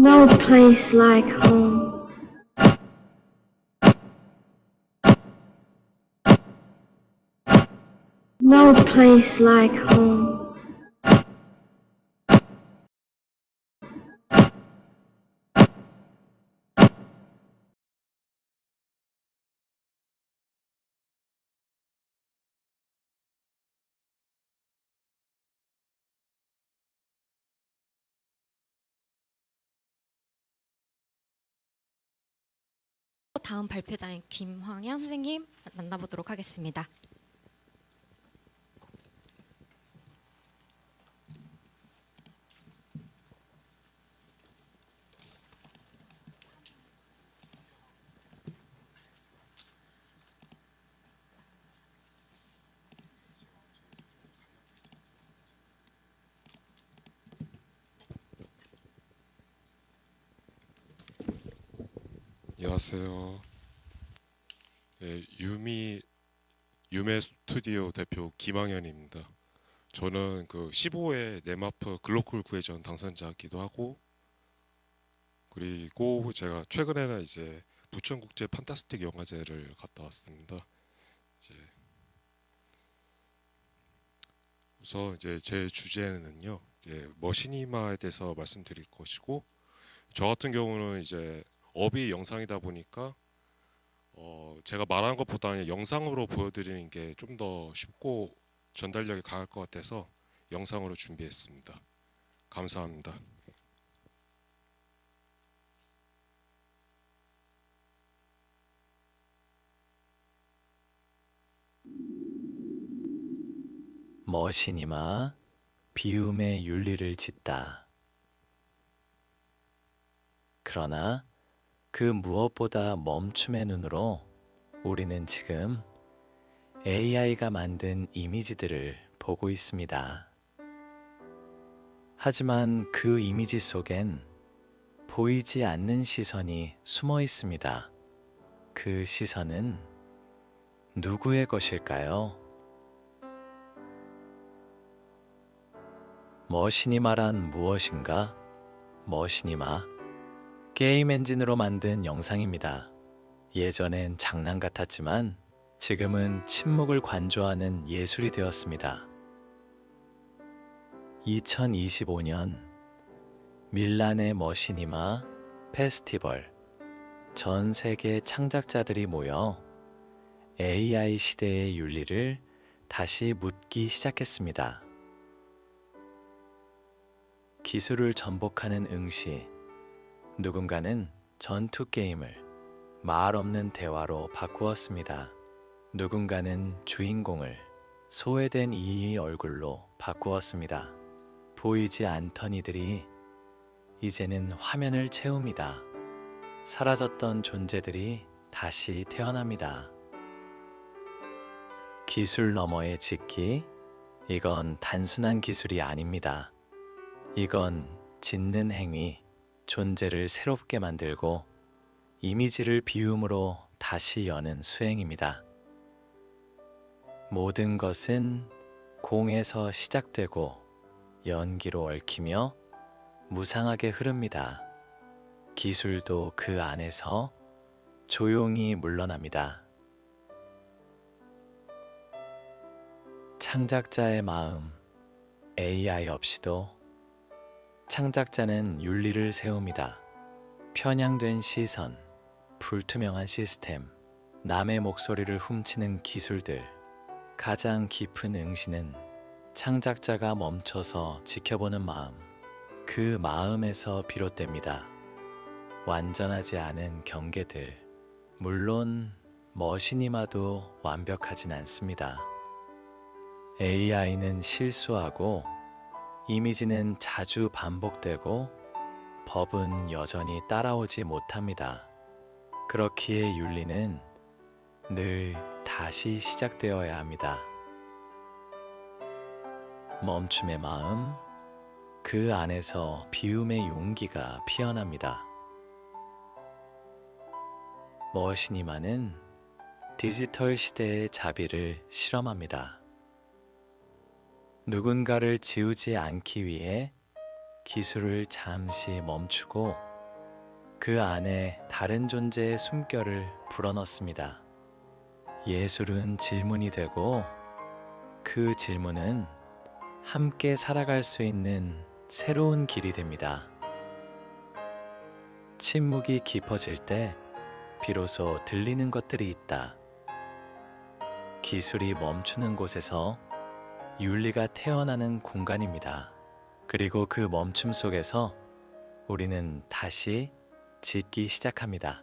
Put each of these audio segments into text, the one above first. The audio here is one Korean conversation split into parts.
No place like home. No place like home. 다음 발표자인 김황현 선생님 만나보도록 하겠습니다. 안녕하세요. 예, 유메 스튜디오 대표 김항현입니다. 저는 그 15회 네마프 글로컬 구회전 당선자이기도 하고, 그리고 제가 최근에는 이제 부천국제 판타스틱 영화제를 갔다 왔습니다. 이제 우선 이제 제 주제는요, 이제 머시니마에 대해서 말씀드릴 것이고, 저 같은 경우는 이제 업이 영상이다 보니까 제가 말하는 것보다는 영상으로 보여드리는 게 좀 더 쉽고 전달력이 강할 것 같아서 영상으로 준비했습니다. 감사합니다. 머시니마 비움의 윤리를 짓다. 그러나 그 무엇보다 멈춤의 눈으로 우리는 지금 AI가 만든 이미지들을 보고 있습니다. 하지만 그 이미지 속엔 보이지 않는 시선이 숨어 있습니다. 그 시선은 누구의 것일까요? 머시니마란 무엇인가? 머시니마, 게임 엔진으로 만든 영상입니다. 예전엔 장난 같았지만 지금은 침묵을 관조하는 예술이 되었습니다. 2025년 밀란의 머시니마 페스티벌, 전 세계 창작자들이 모여 AI 시대의 윤리를 다시 묻기 시작했습니다. 기술을 전복하는 응시, 누군가는 전투 게임을 말 없는 대화로 바꾸었습니다. 누군가는 주인공을 소외된 이의 얼굴로 바꾸었습니다. 보이지 않던 이들이 이제는 화면을 채웁니다. 사라졌던 존재들이 다시 태어납니다. 기술 너머의 짓기, 이건 단순한 기술이 아닙니다. 이건 짓는 행위, 존재를 새롭게 만들고 이미지를 비움으로 다시 여는 수행입니다. 모든 것은 공에서 시작되고 연기로 얽히며 무상하게 흐릅니다. 기술도 그 안에서 조용히 물러납니다. 창작자의 마음, AI 없이도 창작자는 윤리를 세웁니다. 편향된 시선, 불투명한 시스템, 남의 목소리를 훔치는 기술들, 가장 깊은 응시는 창작자가 멈춰서 지켜보는 마음, 그 마음에서 비롯됩니다. 완전하지 않은 경계들, 물론 머시니마도 완벽하진 않습니다. AI는 실수하고 이미지는 자주 반복되고 법은 여전히 따라오지 못합니다. 그렇기에 윤리는 늘 다시 시작되어야 합니다. 멈춤의 마음, 그 안에서 비움의 용기가 피어납니다. 머시니마는 디지털 시대의 자비를 실험합니다. 누군가를 지우지 않기 위해 기술을 잠시 멈추고 그 안에 다른 존재의 숨결을 불어넣습니다. 예술은 질문이 되고 그 질문은 함께 살아갈 수 있는 새로운 길이 됩니다. 침묵이 깊어질 때 비로소 들리는 것들이 있다. 기술이 멈추는 곳에서 윤리가 태어나는 공간입니다. 그리고 그 멈춤 속에서 우리는 다시 짓기 시작합니다.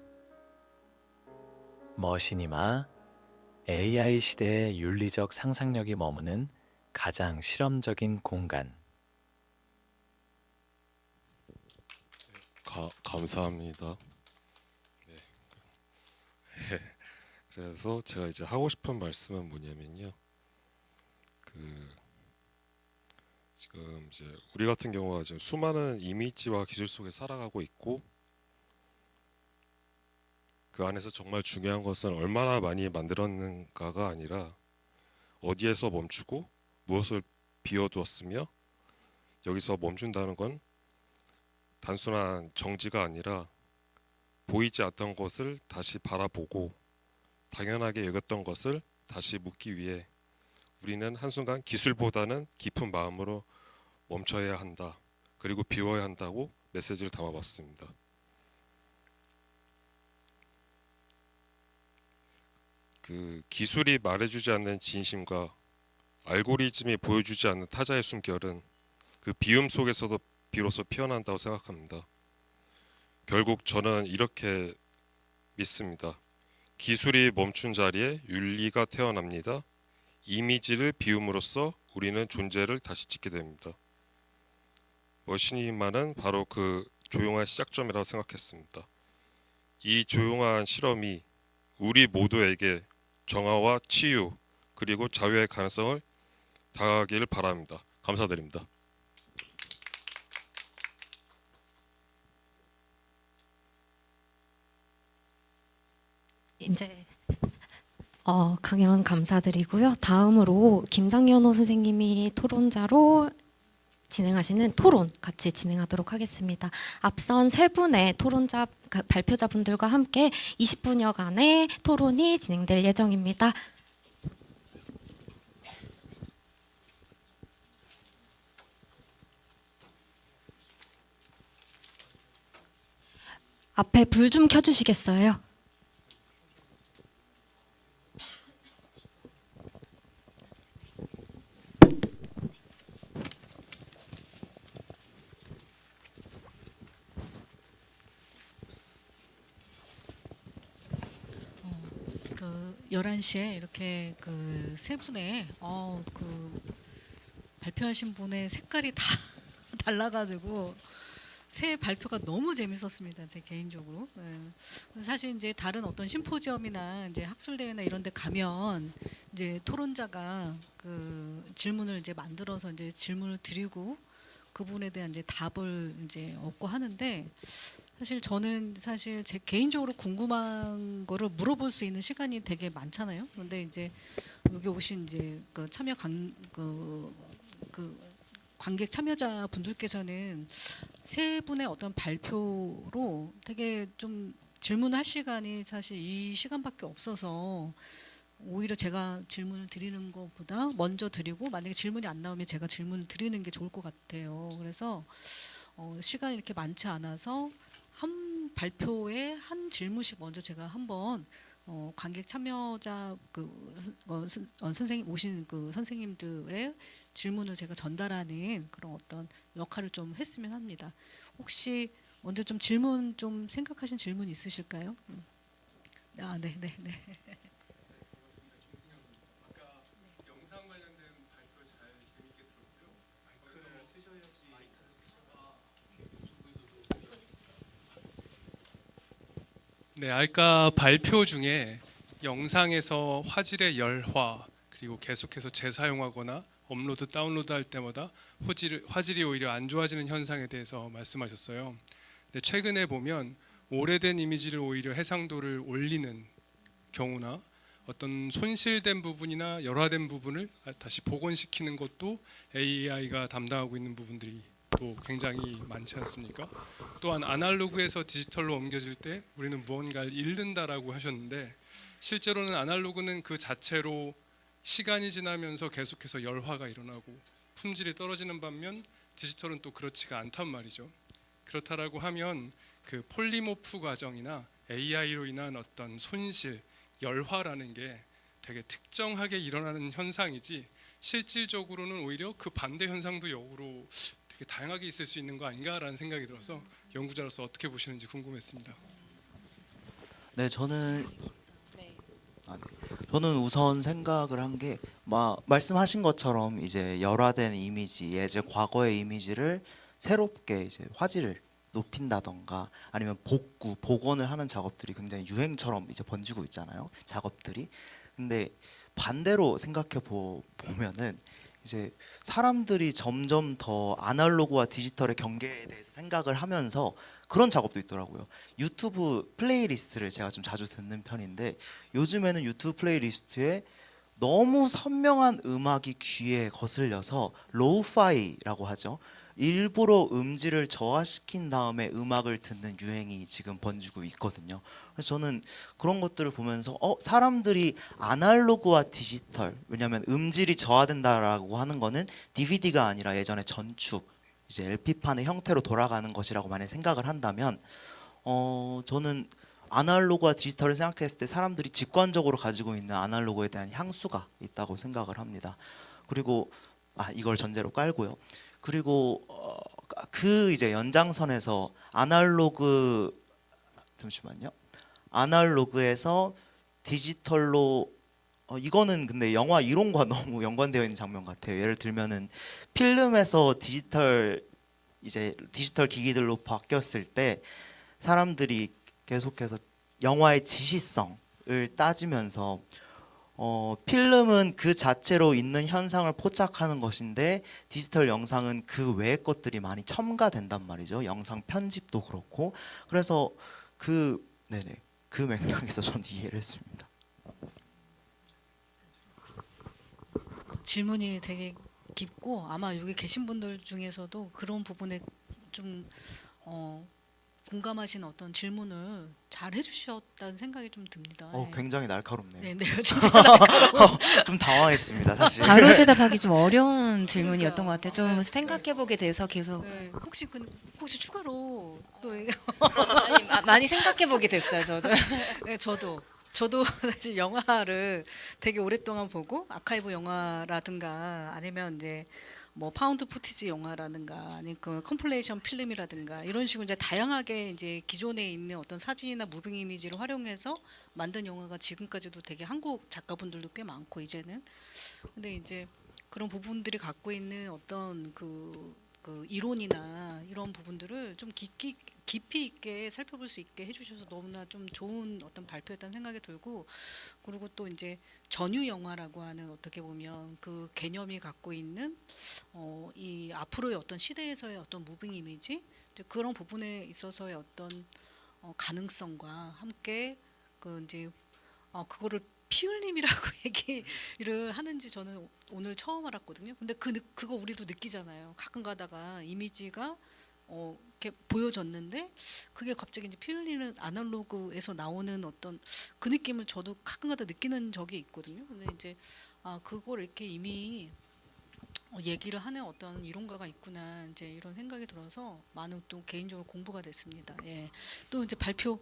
머신이마 AI 시대의 윤리적 상상력이 머무는 가장 실험적인 공간. 감사합니다. 네. 그래서 제가 이제 하고 싶은 말씀은 뭐냐면요. 지금 이제 우리 같은 경우가 지금 수많은 이미지와 기술 속에 살아가고 있고, 그 안에서 정말 중요한 것은 얼마나 많이 만들었는가가 아니라 어디에서 멈추고 무엇을 비워두었으며, 여기서 멈춘다는 건 단순한 정지가 아니라 보이지 않던 것을 다시 바라보고 당연하게 여겼던 것을 다시 묻기 위해 우리는 한순간 기술보다는 깊은 마음으로 멈춰야 한다. 그리고 비워야 한다고 메시지를 담아봤습니다. 그 기술이 말해주지 않는 진심과 알고리즘이 보여주지 않는 타자의 숨결은 그 비움 속에서도 비로소 피어난다고 생각합니다. 결국 저는 이렇게 믿습니다. 기술이 멈춘 자리에 윤리가 태어납니다. 이미지를 비움으로써 우리는 존재를 다시 짓게 됩니다. 머신이마는 바로 그 조용한 시작점이라고 생각했습니다. 이 조용한 실험이 우리 모두에게 정화와 치유 그리고 자유의 가능성을 다가가기를 바랍니다. 감사드립니다. 이제 강연 감사드리고요. 다음으로 김장현호 선생님이 토론자로 진행하시는 토론 같이 진행하도록 하겠습니다. 앞선 세 분의 토론자 발표자분들과 함께 20분여간의 토론이 진행될 예정입니다. 앞에 불 좀 켜주시겠어요? 그 11시에 이렇게 그 세 분의 그 발표하신 분의 색깔이 다 달라가지고 새 발표가 너무 재밌었습니다. 제 개인적으로. 네. 사실 이제 다른 어떤 심포지엄이나 이제 학술대회나 이런 데 가면 이제 토론자가 그 질문을 이제 만들어서 이제 질문을 드리고 그분에 대한 이제 답을 이제 얻고 하는데, 사실 저는 사실 제 개인적으로 궁금한 거를 물어볼 수 있는 시간이 되게 많잖아요. 그런데 이제 여기 오신 이제 그 참여 그 관객 참여자 분들께서는 세 분의 어떤 발표로 되게 좀 질문할 시간이 사실 이 시간밖에 없어서 오히려 제가 질문을 드리는 것보다 먼저 드리고, 만약에 질문이 안 나오면 제가 질문을 드리는 게 좋을 것 같아요. 그래서 시간이 이렇게 많지 않아서 한 발표에 한 질문씩 먼저 제가 한번 관객 참여자 선생님 오신 그 선생님들의 질문을 제가 전달하는 그런 어떤 역할을 좀 했으면 합니다. 혹시 먼저 좀 질문 좀 생각하신 질문 있으실까요? 네. 네, 아까 발표 중에 영상에서 화질의 열화, 그리고 계속해서 재사용하거나 업로드 다운로드 할 때마다 화질이 오히려 안 좋아지는 현상에 대해서 말씀하셨어요. 근데 최근에 보면 오래된 이미지를 오히려 해상도를 올리는 경우나 어떤 손실된 부분이나 열화된 부분을 다시 복원시키는 것도 AI가 담당하고 있는 부분들이 경우도 굉장히 많지 않습니까? 또한 아날로그에서 디지털로 옮겨질 때 우리는 무언가를 잃는다라고 하셨는데 실제로는 아날로그는 그 자체로 시간이 지나면서 계속해서 열화가 일어나고 품질이 떨어지는 반면 디지털은 또 그렇지가 않단 말이죠. 그렇다라고 하면 그 폴리모프 과정이나 AI로 인한 어떤 손실, 열화라는 게 되게 특정하게 일어나는 현상이지 실질적으로는 오히려 그 반대 현상도 역으로 되게 다양하게 있을 수 있는 거 아닌가라는 생각이 들어서 연구자로서 어떻게 보시는지 궁금했습니다. 네, 저는 우선 생각을 한 게 말씀하신 것처럼 이제 열화된 이미지, 예전 과거의 이미지를 새롭게 이제 화질을 높인다던가 아니면 복원을 하는 작업들이 굉장히 유행처럼 이제 번지고 있잖아요. 작업들이. 근데 반대로 생각해 보면은 이제 사람들이 점점 더 아날로그와 디지털의 경계에 대해서 생각을 하면서 그런 작업도 있더라고요. 유튜브 플레이리스트를 제가 좀 자주 듣는 편인데 요즘에는 유튜브 플레이리스트에 너무 선명한 음악이 귀에 거슬려서 로우파이라고 하죠. 일부러 음질을 저하시킨 다음에 음악을 듣는 유행이 지금 번지고 있거든요. 그래서 저는 그런 것들을 보면서 사람들이 아날로그와 디지털, 왜냐하면 음질이 저하된다라고 하는 거는 DVD가 아니라 예전에 전축, 이제 LP판의 형태로 돌아가는 것이라고 만약 생각을 한다면 저는 아날로그와 디지털을 생각했을 때 사람들이 직관적으로 가지고 있는 아날로그에 대한 향수가 있다고 생각을 합니다. 그리고 이걸 전제로 깔고요. 그리고 그 이제 연장선에서 아날로그에서 디지털로 이거는 근데 영화 이론과 너무 연관되어 있는 장면 같아요. 예를 들면은 필름에서 디지털 기기들로 바뀌었을 때 사람들이 계속해서 영화의 지시성을 따지면서 필름은 그 자체로 있는 현상을 포착하는 것인데 디지털 영상은 그 외의 것들이 많이 첨가된단 말이죠. 영상 편집도 그렇고. 그래서 그 맥락에서 저는 이해를 했습니다. 질문이 되게 깊고 아마 여기 계신 분들 중에서도 그런 부분에 좀 공감하시는 어떤 질문을 잘 해주셨다는 생각이 좀 듭니다. 예. 굉장히 날카롭네요. 네, 진짜 날카로운. 좀 당황했습니다, 사실. 바로 대답하기 좀 어려운 질문이었던 것 같아요. 좀 생각해보게 돼서 계속 네, 혹시 추가로 또 많이 생각해보게 됐어요, 저도. 네, 저도 사실 영화를 되게 오랫동안 보고 아카이브 영화라든가 아니면 이제 뭐 파운드 푸티지 영화라든가 아니면 그 컴플레이션 필름이라든가 이런 식으로 이제 다양하게 이제 기존에 있는 어떤 사진이나 무빙 이미지를 활용해서 만든 영화가 지금까지도 되게 한국 작가분들도 꽤 많고 이제는 근데 이제 그런 부분들이 갖고 있는 어떤 그 이론이나 이런 부분들을 좀 깊이 있게 살펴볼 수 있게 해주셔서 너무나 좀 좋은 어떤 발표였다는 생각이 들고 그리고 또 이제 전유 영화라고 하는 어떻게 보면 그 개념이 갖고 있는 이 앞으로의 어떤 시대에서의 어떤 무빙 이미지 그런 부분에 있어서의 어떤 가능성과 함께 그 이제 그거를 피흘림이라고 얘기를 하는지 저는 오늘 처음 알았거든요. 근데 그거 우리도 느끼잖아요. 가끔 가다가 이미지가 이렇게 보여졌는데 그게 갑자기 이제 피흘리는 아날로그에서 나오는 어떤 그 느낌을 저도 가끔가다 느끼는 적이 있거든요. 근데 이제 그걸 이렇게 이미 얘기를 하는 어떤 이론가가 있구나 이제 이런 생각이 들어서 많은 또 개인적으로 공부가 됐습니다. 예. 또 이제 발표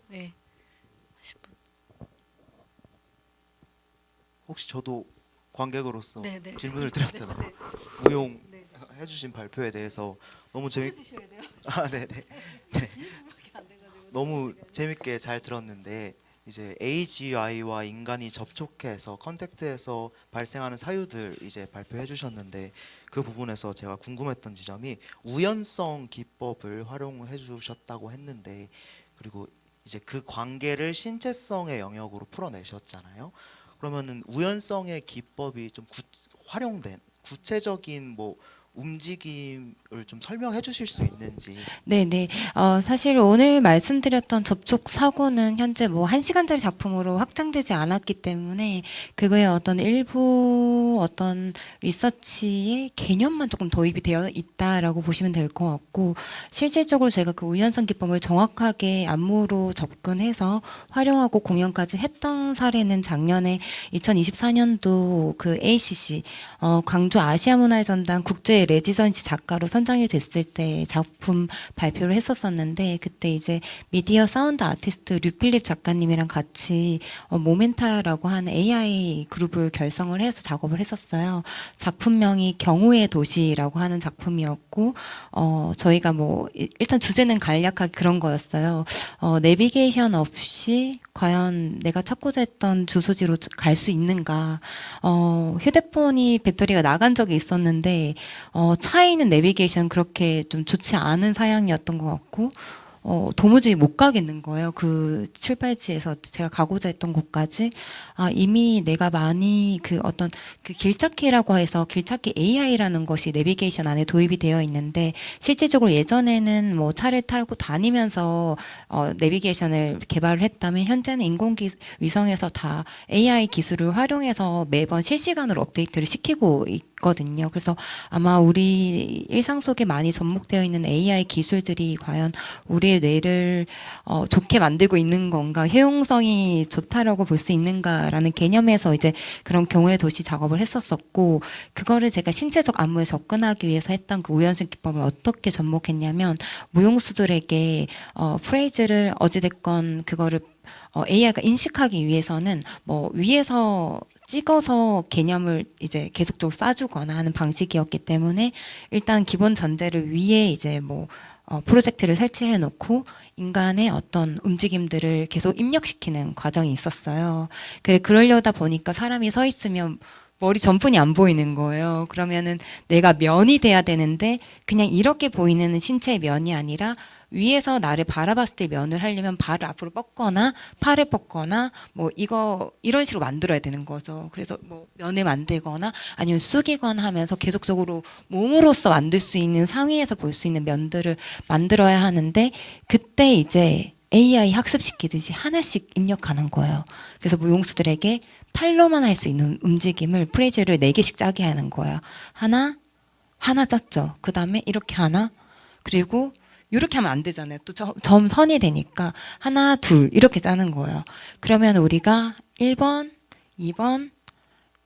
하실 분. 혹시 저도 관객으로서 네네. 질문을 드렸다가 네네. 해주신 발표에 대해서 너무 드셔야 돼요. 너무 재밌게 잘 들었는데 이제 AGI와 인간이 접촉해서 컨택트해서 발생하는 사유들 이제 발표해 주셨는데 그 부분에서 제가 궁금했던 지점이 우연성 기법을 활용해 주셨다고 했는데 그리고 이제 그 관계를 신체성의 영역으로 풀어내셨잖아요. 그러면은 우연성의 기법이 좀 활용된 구체적인 뭐 움직임을 좀 설명해 주실 수 있는지. 네네. 사실 오늘 말씀드렸던 접촉 사고는 현재 뭐 1시간짜리 작품으로 확장되지 않았기 때문에 그거의 어떤 일부 어떤 리서치의 개념만 조금 도입이 되어 있다라고 보시면 될 것 같고, 실질적으로 제가 그 우연성 기법을 정확하게 안무로 접근해서 활용하고 공연까지 했던 사례는 작년에 2024년도 그 ACC 광주 아시아 문화의 전당 국제 레지던시 작가로 선정이 됐을 때 작품 발표를 했었었는데, 그때 이제 미디어 사운드 아티스트 류필립 작가님이랑 같이 모멘타라고 하는 AI 그룹을 결성을 해서 작업을 했었어요. 작품명이 경우의 도시라고 하는 작품이었고, 저희가 뭐 일단 주제는 간략하게 그런 거였어요. 내비게이션 없이 과연 내가 찾고자 했던 주소지로 갈 수 있는가. 휴대폰이 배터리가 나간 적이 있었는데 차에 있는 내비게이션 그렇게 좀 좋지 않은 사양이었던 것 같고, 도무지 못 가겠는 거예요. 그 출발지에서 제가 가고자 했던 곳까지. 이미 내가 많이 그 어떤 그 길찾기라고 해서 길찾기 AI라는 것이 내비게이션 안에 도입이 되어 있는데, 실질적으로 예전에는 뭐 차를 타고 다니면서 내비게이션을 개발을 했다면, 현재는 인공위성에서 다 AI 기술을 활용해서 매번 실시간으로 업데이트를 시키고 있거든요. 그래서 아마 우리 일상 속에 많이 접목되어 있는 AI 기술들이 과연 우리의 뇌를 좋게 만들고 있는 건가, 효용성이 좋다라고 볼 수 있는가라는 개념에서 이제 그런 경우의 도시 작업을 했었었고, 그거를 제가 신체적 안무에 접근하기 위해서 했던 그 우연성 기법을 어떻게 접목했냐면, 무용수들에게 프레이즈를 어찌됐건 그거를 AI가 인식하기 위해서는 뭐 위에서 찍어서 개념을 이제 계속적으로 쏴주거나 하는 방식이었기 때문에, 일단 기본 전제를 위에 이제 뭐 프로젝트를 설치해 놓고 인간의 어떤 움직임들을 계속 입력시키는 과정이 있었어요. 그러려다 보니까 사람이 서 있으면 머리 전분이 안 보이는 거예요. 그러면은 내가 면이 돼야 되는데, 그냥 이렇게 보이는 신체의 면이 아니라 위에서 나를 바라봤을 때 면을 하려면 발을 앞으로 뻗거나 팔을 뻗거나 뭐 이런 식으로 만들어야 되는 거죠. 그래서 뭐 면을 만들거나 아니면 숙이거나 하면서 계속적으로 몸으로서 만들 수 있는, 상위에서 볼 수 있는 면들을 만들어야 하는데, 그때 이제 AI 학습시키듯이 하나씩 입력하는 거예요. 그래서 무용수들에게 팔로만 할 수 있는 움직임을, 프레이즈를 4개씩 짜게 하는 거예요. 하나 짰죠. 그 다음에 이렇게 하나, 그리고 이렇게 하면 안 되잖아요. 또 점선이 되니까 하나, 둘 이렇게 짜는 거예요. 그러면 우리가 1번, 2번,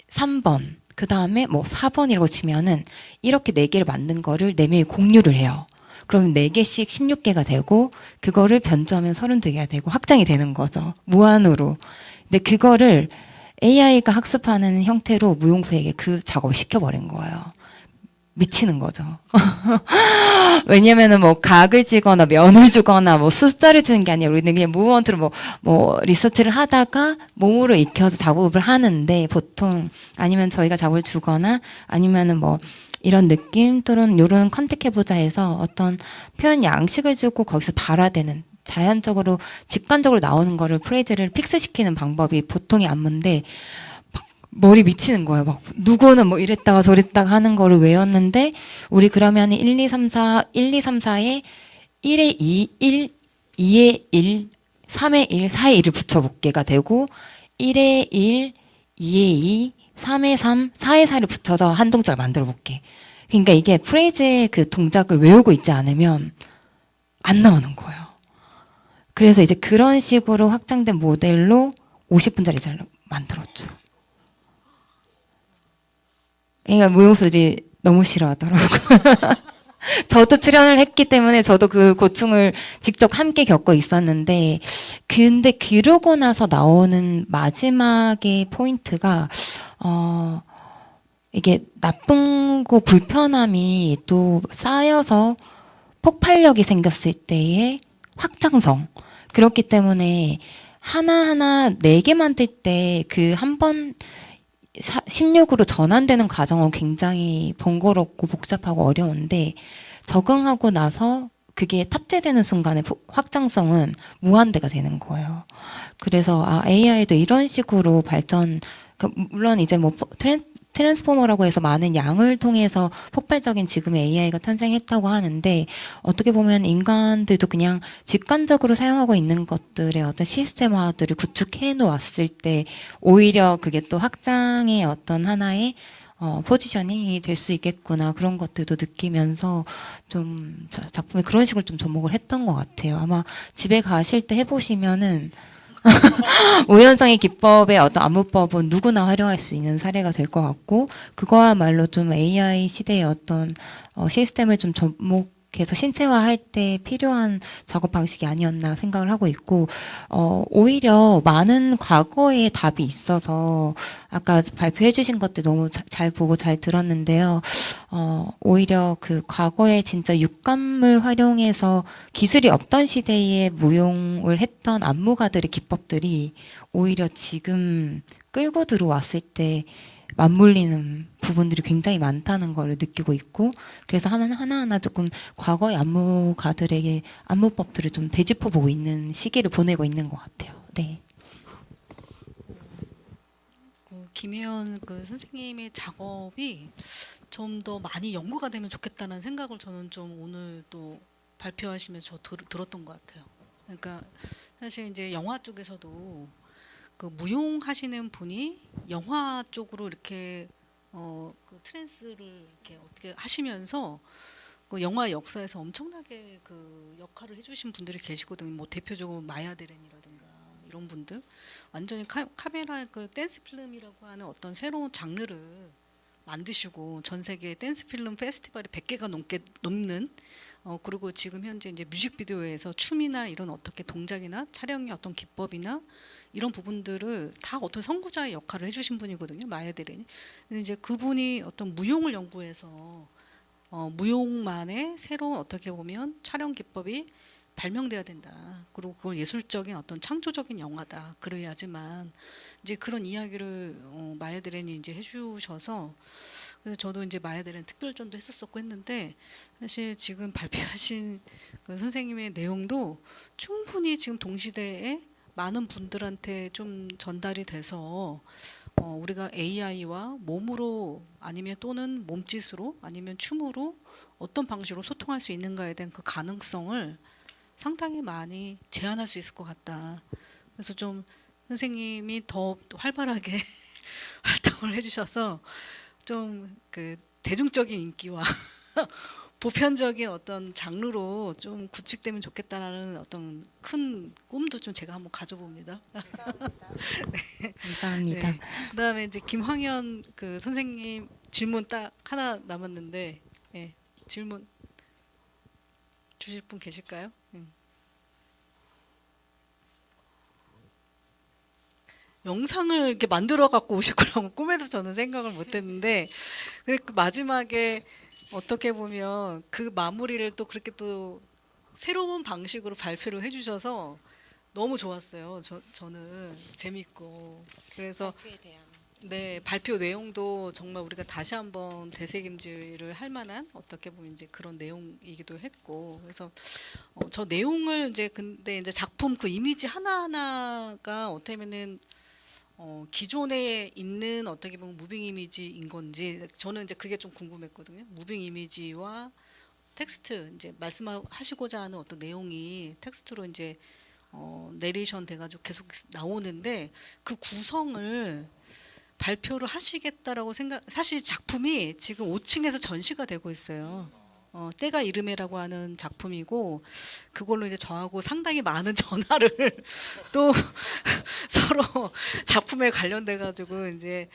3번, 그 다음에 뭐 4번이라고 치면은 이렇게 4개를 만든 거를 4명이 공유를 해요. 그럼 4개씩 16개가 되고, 그거를 변조하면 32개가 되고 확장이 되는 거죠. 무한으로. 근데 그거를 AI가 학습하는 형태로 무용수에게 그 작업을 시켜버린 거예요. 미치는 거죠. 왜냐면은 뭐 각을 지거나 면을 주거나 뭐 숫자를 주는 게 아니라, 우리는 그냥 무브먼트로 뭐 리서치를 하다가 몸으로 익혀서 작업을 하는데, 보통 아니면 저희가 작업을 주거나 아니면은 뭐 이런 느낌 또는 이런 컨택해보자 해서 어떤 표현 양식을 주고 거기서 발화되는, 자연적으로 직관적으로 나오는 거를 프레이즈를 픽스시키는 방법이 보통의 안무인데, 머리 미치는 거예요. 막 누구는 뭐 이랬다가 저랬다가 하는 거를 외웠는데, 우리 그러면 1, 2, 3, 4에 1에 2, 1, 2에 1, 3에 1, 4에 1을 붙여볼게가 되고, 1에 1, 2에 2, 3에 3, 4에 4를 붙여서 한 동작을 만들어 볼게. 그러니까 이게 프레이즈의 그 동작을 외우고 있지 않으면 안 나오는 거예요. 그래서 이제 그런 식으로 확장된 모델로 50분짜리 잘 만들었죠. 그러니까 무용수들이 너무 싫어하더라고요. 저도 출연을 했기 때문에 저도 그 고충을 직접 함께 겪고 있었는데, 근데 그러고 나서 나오는 마지막의 포인트가 이게 나쁘고 불편함이 또 쌓여서 폭발력이 생겼을 때의 확장성. 그렇기 때문에 하나하나 4개 만들 때 그 한 번 16으로 전환되는 과정은 굉장히 번거롭고 복잡하고 어려운데, 적응하고 나서 그게 탑재되는 순간의 확장성은 무한대가 되는 거예요. 그래서 AI도 이런 식으로 발전, 물론 이제 뭐 트랜스포머라고 해서 많은 양을 통해서 폭발적인 지금의 AI가 탄생했다고 하는데 어떻게 보면 인간들도 그냥 직관적으로 사용하고 있는 것들의 어떤 시스템화들을 구축해 놓았을 때 오히려 그게 또 확장의 어떤 하나의 포지셔닝이 될 수 있겠구나 그런 것들도 느끼면서 좀 작품에 그런 식으로 좀 접목을 했던 것 같아요. 아마 집에 가실 때 해보시면은 우연성의 기법의 어떤 안무법은 누구나 활용할 수 있는 사례가 될 것 같고 그거야말로 좀 AI 시대의 어떤 시스템을 좀 접목해서 신체화할 때 필요한 작업 방식이 아니었나 생각을 하고 있고 오히려 많은 과거의 답이 있어서 아까 발표해 주신 것들 너무 잘 보고 잘 들었는데요. 오히려 그 과거에 진짜 육감을 활용해서 기술이 없던 시대에 무용을 했던 안무가들의 기법들이 오히려 지금 끌고 들어왔을 때 맞물리는 부분들이 굉장히 많다는 걸 느끼고 있고 그래서 하나하나 조금 과거의 안무가들에게 안무법들을 좀 되짚어보고 있는 시기를 보내고 있는 것 같아요. 네. 김혜연 그 선생님의 작업이 좀 더 많이 연구가 되면 좋겠다는 생각을 저는 좀 오늘 또 발표하시면서 들었던 것 같아요. 그러니까 사실 이제 영화 쪽에서도 그 무용하시는 분이 영화 쪽으로 이렇게 그 트랜스를 이렇게 어떻게 하시면서 그 영화 역사에서 엄청나게 그 역할을 해주신 분들이 계시거든요. 뭐 대표적으로 마야 데렌이라든가 이런 분들 완전히 카메라 그 댄스 필름이라고 하는 어떤 새로운 장르를 만드시고 전 세계 댄스 필름 페스티벌이 100개가 넘는 그리고 지금 현재 이제 뮤직비디오에서 춤이나 이런 어떻게 동작이나 촬영의 어떤 기법이나 이런 부분들을 다 어떤 선구자의 역할을 해주신 분이거든요. 마야 데렌이. 근데 이제 그분이 어떤 무용을 연구해서 무용만의 새로운 어떻게 보면 촬영 기법이 발명돼야 된다. 그리고 그건 예술적인 어떤 창조적인 영화다. 그래야지만 이제 그런 이야기를 마야 데렌이 이제 해주셔서 그래서 저도 이제 마야 데렌 특별전도 했었었고 했는데 사실 지금 발표하신 그 선생님의 내용도 충분히 지금 동시대에 많은 분들한테 좀 전달이 돼서 우리가 AI와 몸으로 아니면 또는 몸짓으로 아니면 춤으로 어떤 방식으로 소통할 수 있는가에 대한 그 가능성을 상당히 많이 제한할 수 있을 것 같다. 그래서 좀 선생님이 더 활발하게 활동을 해주셔서 좀 그 대중적인 인기와 보편적인 어떤 장르로 좀 구축되면 좋겠다라는 어떤 큰 꿈도 좀 제가 한번 가져봅니다. 네. 감사합니다. 네. 그다음에 이제 김황현 그 선생님 질문 딱 하나 남았는데 네. 질문 주실 분 계실까요? 영상을 이렇게 만들어 갖고 오실 거라고 꿈에도 저는 생각을 못했는데 근데 그 마지막에 어떻게 보면 그 마무리를 또 그렇게 또 새로운 방식으로 발표를 해주셔서 너무 좋았어요. 저는 재밌고 그래서 네 발표 내용도 정말 우리가 다시 한번 되새김질을 할 만한 어떻게 보면 이제 그런 내용이기도 했고 그래서 저 내용을 이제 근데 이제 작품 그 이미지 하나하나가 어떻게 보면은 기존에 있는 어떻게 보면 무빙 이미지인 건지 저는 이제 그게 좀 궁금했거든요. 무빙 이미지와 텍스트 이제 말씀하시고자 하는 어떤 내용이 텍스트로 이제 내레이션 돼가지고 계속 나오는데 그 구성을 발표를 하시겠다라고 사실 작품이 지금 5층에서 전시가 되고 있어요. 때가 이름에라고 하는 작품이고 그걸로 이제 저하고 상당히 많은 전화를 또 서로 작품에 관련돼 가지고 이제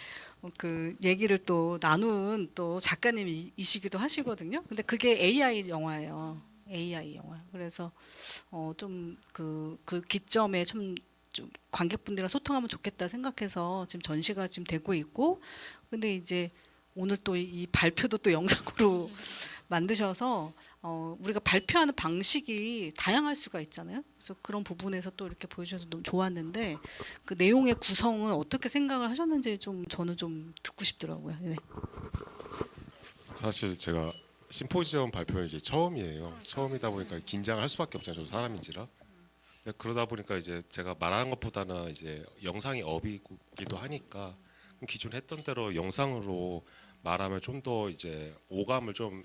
그 얘기를 또 나눈 또 작가님이시기도 하시거든요. 근데 그게 AI 영화예요. AI 영화. 그래서 좀 그 기점에 좀 관객분들이랑 소통하면 좋겠다 생각해서 지금 전시가 지금 되고 있고 근데 이제 오늘 또 이 발표도 또 영상으로 만드셔서 우리가 발표하는 방식이 다양할 수가 있잖아요. 그래서 그런 부분에서 또 이렇게 보여주셔서 너무 좋았는데 그 내용의 구성은 어떻게 생각을 하셨는지 좀 저는 좀 듣고 싶더라고요. 네. 사실 제가 심포지엄 발표는 이제 처음이에요. 처음이다 보니까 긴장을 할 수밖에 없잖아요. 저도 사람인지라. 그러다 보니까 이제 제가 말하는 것보다는 이제 영상이 업이기도 하니까 그럼 기존에 했던 대로 영상으로 말하면 좀 더 이제 오감을 좀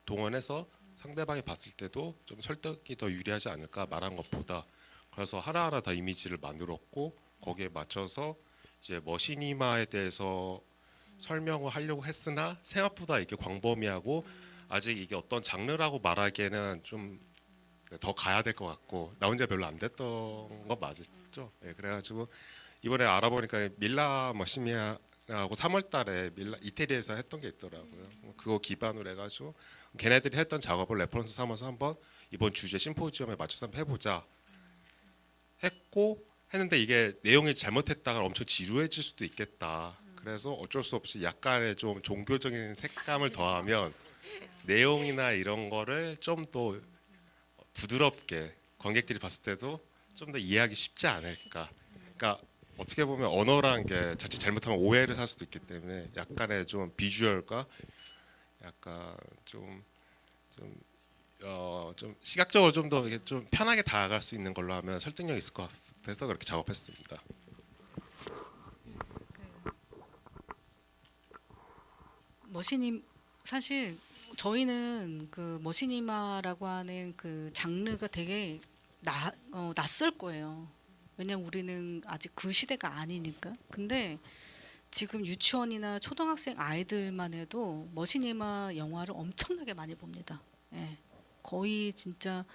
동원해서 상대방이 봤을 때도 좀 설득이 더 유리하지 않을까 말한 것보다. 그래서 하나하나 다 이미지를 만들었고 거기에 맞춰서 이제 머시니마에 대해서 설명을 하려고 했으나 생각보다 이게 광범위하고 아직 이게 어떤 장르라고 말하기에는 좀 더 가야 될 것 같고 나 혼자 별로 안 됐던 거 맞죠? 예, 그래가지고 이번에 알아보니까 밀라 머시미아라고 3월달에 밀라 이태리에서 했던 게 있더라고요. 그거 기반으로 해가지고 걔네들이 했던 작업을 레퍼런스 삼아서 한번 이번 주제 심포지엄에 맞춰서 한번 해보자 했고 했는데 이게 내용이 잘못했다가 엄청 지루해질 수도 있겠다. 그래서 어쩔 수 없이 약간의 좀 종교적인 색감을 더하면 내용이나 이런 거를 좀 더 부드럽게 관객들이 봤을 때도 좀 더 이해하기 쉽지 않을까. 그러니까 어떻게 보면 언어라는 게 자칫 잘못하면 오해를 살 수도 있기 때문에 약간의 좀 비주얼과 약간 좀 시각적으로 좀 더 좀 편하게 다가갈 수 있는 걸로 하면 설득력 있을 것 같아서 그렇게 작업했습니다. 머시님 사실 저희는 그 머시니마라고 하는 그 장르가 되게 낯설 거예요. 왜냐면 우리는 아직 그 시대가 아니니까. 근데 지금 유치원이나 초등학생 아이들만 해도 머시니마 영화를 엄청나게 많이 봅니다. 예. 거의 진짜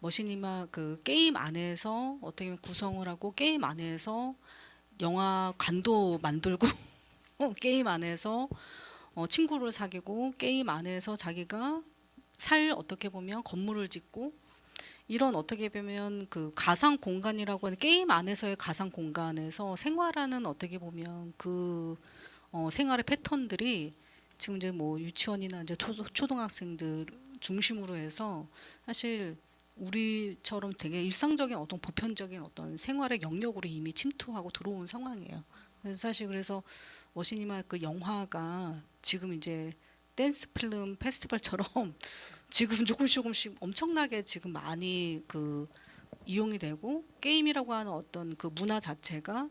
머시니마 그 게임 안에서 어떻게 보면 구성을 하고 게임 안에서 영화관도 만들고 게임 안에서 친구를 사귀고 게임 안에서 자기가 어떻게 보면 건물을 짓고 이런 어떻게 보면 그 가상 공간이라고 하는 게임 안에서의 가상 공간에서 생활하는 어떻게 보면 그 생활의 패턴들이 지금 이제 뭐 유치원이나 이제 초등학생들 중심으로 해서 사실 우리처럼 되게 일상적인 어떤 보편적인 어떤 생활의 영역으로 이미 침투하고 들어온 상황이에요. 그래서 머시니마 그 영화가 지금 이제 댄스 필름 페스티벌처럼 지금 조금씩 엄청나게 지금 많이 그 이용이 되고 게임이라고 하는 어떤 그 문화 자체가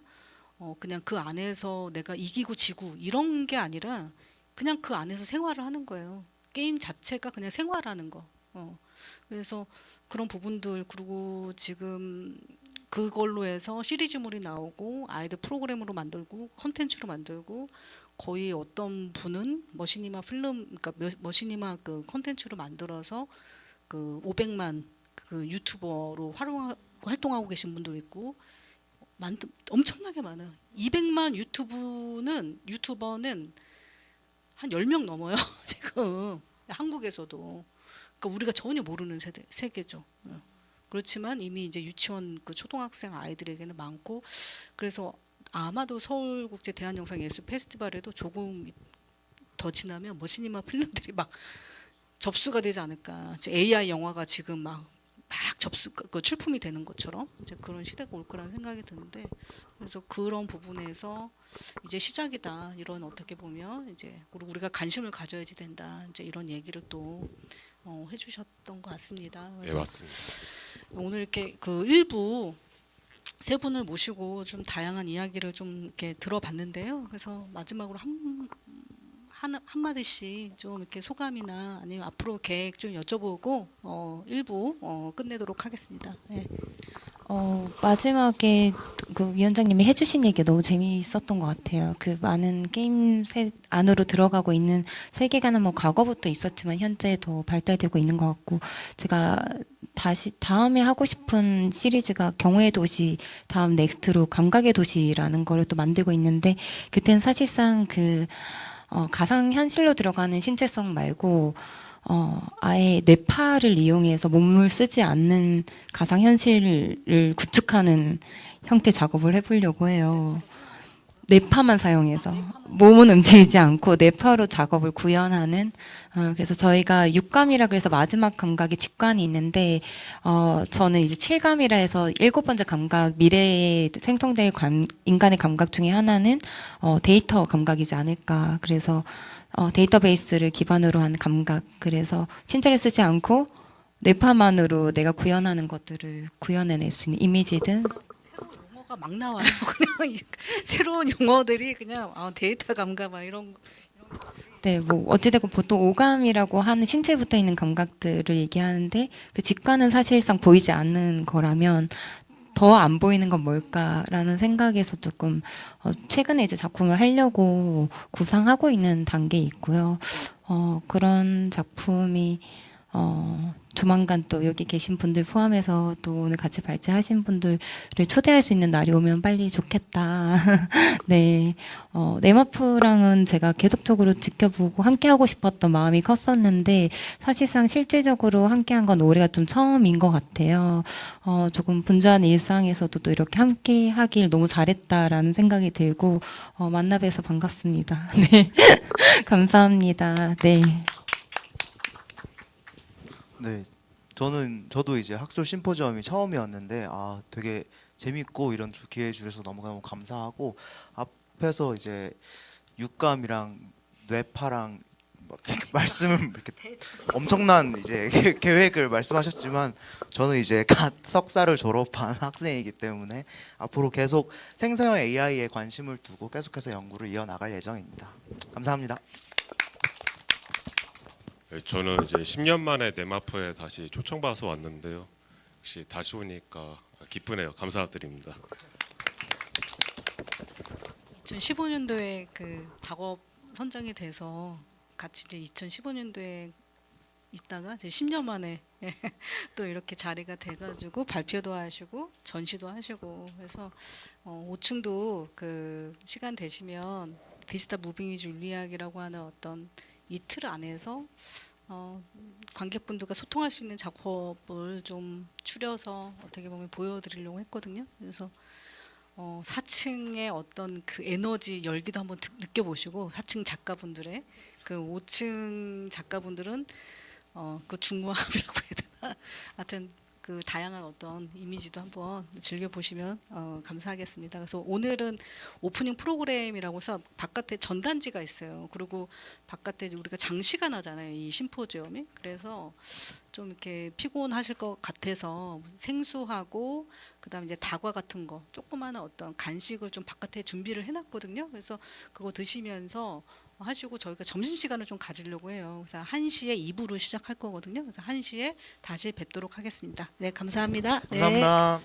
그냥 그 안에서 내가 이기고 지고 이런 게 아니라 그냥 그 안에서 생활을 하는 거예요. 게임 자체가 그냥 생활하는 거. 그래서 그런 부분들 그리고 지금 그걸로 해서 시리즈물이 나오고 아이들 프로그램으로 만들고 컨텐츠로 만들고 거의 어떤 분은 머시니마 필름 그러니까 머시니마 그 컨텐츠로 만들어서 그 500만 그 유튜버로 활동하고 계신 분도 있고 엄청나게 많아요. 200만 유튜버는 한 10명 넘어요. 지금 한국에서도. 그러니까 우리가 전혀 모르는 세계죠. 그렇지만 이미 이제 유치원 그 초등학생 아이들에게는 많고 그래서 아마도 서울국제 대한영상예술 페스티벌에도 조금 더 지나면 머시니마 필름들이 막 접수가 되지 않을까. AI 영화가 지금 막 출품이 되는 것처럼 이제 그런 시대가 올 거라는 생각이 드는데 그래서 그런 부분에서 이제 시작이다 이런 어떻게 보면 이제 그리고 우리가 관심을 가져야지 된다 이제 이런 얘기를 또 해주셨던 것 같습니다. 네, 맞습니다. 오늘 이렇게 그 일부 세 분을 모시고 좀 다양한 이야기를 좀 이렇게 들어봤는데요. 그래서 마지막으로 한 마디씩 좀 이렇게 소감이나 아니면 앞으로 계획 좀 여쭤보고 일부 끝내도록 하겠습니다. 네. 마지막에 그 위원장님이 해주신 얘기 너무 재미있었던 것 같아요. 그 많은 게임 안으로 들어가고 있는 세계관은 뭐 과거부터 있었지만 현재 더 발달되고 있는 것 같고 제가 다음에 하고 싶은 시리즈가 경우의 도시 다음 넥스트로 감각의 도시라는 거를 또 만들고 있는데 그때는 사실상 그 가상 현실로 들어가는 신체성 말고 아예 뇌파를 이용해서 몸을 쓰지 않는 가상 현실을 구축하는 형태 작업을 해보려고 해요. 뇌파만 사용해서 몸은 움직이지 않고 뇌파로 작업을 구현하는 그래서 저희가 육감이라 그래서 마지막 감각이 직관이 있는데 저는 이제 7감이라 해서 7번째 감각 미래에 생성될 인간의 감각 중에 하나는 데이터 감각이지 않을까. 그래서 데이터베이스를 기반으로 한 감각 그래서 신체를 쓰지 않고 뇌파만으로 내가 구현하는 것들을 구현해낼 수 있는 이미지든 새로운 용어가 막 나와요. 그냥 새로운 용어들이 그냥 데이터 감각 막 이런 네, 뭐 어찌됐건 보통 오감이라고 하는 신체에 붙어 있는 감각들을 얘기하는데 그 직관은 사실상 보이지 않는 거라면 더 안 보이는 건 뭘까라는 생각에서 조금 최근에 이제 작품을 하려고 구상하고 있는 단계에 있고요. 그런 작품이 조만간 또 여기 계신 분들 포함해서 또 오늘 같이 발제하신 분들을 초대할 수 있는 날이 오면 빨리 좋겠다. 네, 네마프랑은 제가 계속적으로 지켜보고 함께하고 싶었던 마음이 컸었는데 사실상 실제적으로 함께한 건 올해가 좀 처음인 것 같아요. 조금 분주한 일상에서도 또 이렇게 함께하길 너무 잘했다라는 생각이 들고 만나 뵈서 반갑습니다. 네, 감사합니다. 네. 네, 저도 이제 학술 심포지엄이 처음이었는데 되게 재밌고 이런 기회 주셔서 너무너무 감사하고 앞에서 이제 육감이랑 뇌파랑 막 말씀을 이렇게 엄청난 이제 계획을 말씀하셨지만 저는 이제 갓 석사를 졸업한 학생이기 때문에 앞으로 계속 생성형 AI에 관심을 두고 계속해서 연구를 이어나갈 예정입니다. 감사합니다. 네, 저는 이제 10년 만에 네마프에 다시 초청받아서 왔는데요. 역시 다시 오니까 기쁘네요. 감사드립니다. 2015년도에 그 작업 선정이 돼서 같이 이제 2015년도에 있다가 이제 10년 만에 또 이렇게 자리가 돼가지고 발표도 하시고 전시도 하시고 그래서 5층도 그 시간 되시면 디지털 무빙 위주 윤리학이라고 하는 어떤 이 틀 안에서 관객분들과 소통할 수 있는 작업을 좀 추려서 어떻게 보면 보여드리려고 했거든요. 그래서 4층의 어떤 그 에너지 열기도 한번 느껴보시고 4층 작가분들의 그 5층 작가분들은 그 중후함이라고 해야 되나? 하여튼 그 다양한 어떤 이미지도 한번 즐겨보시면 감사하겠습니다. 그래서 오늘은 오프닝 프로그램이라고 해서 바깥에 전단지가 있어요. 그리고 바깥에 우리가 장시간 하잖아요. 이 심포지엄이. 그래서 좀 이렇게 피곤하실 것 같아서 생수하고 그다음에 이제 다과 같은 거 조그마한 어떤 간식을 좀 바깥에 준비를 해놨거든요. 그래서 그거 드시면서 하시고 저희가 점심시간을 좀 가지려고 해요. 그래서 1시에 2부로 시작할 거거든요. 그래서 1시에 다시 뵙도록 하겠습니다. 네, 감사합니다. 네. 감사합니다.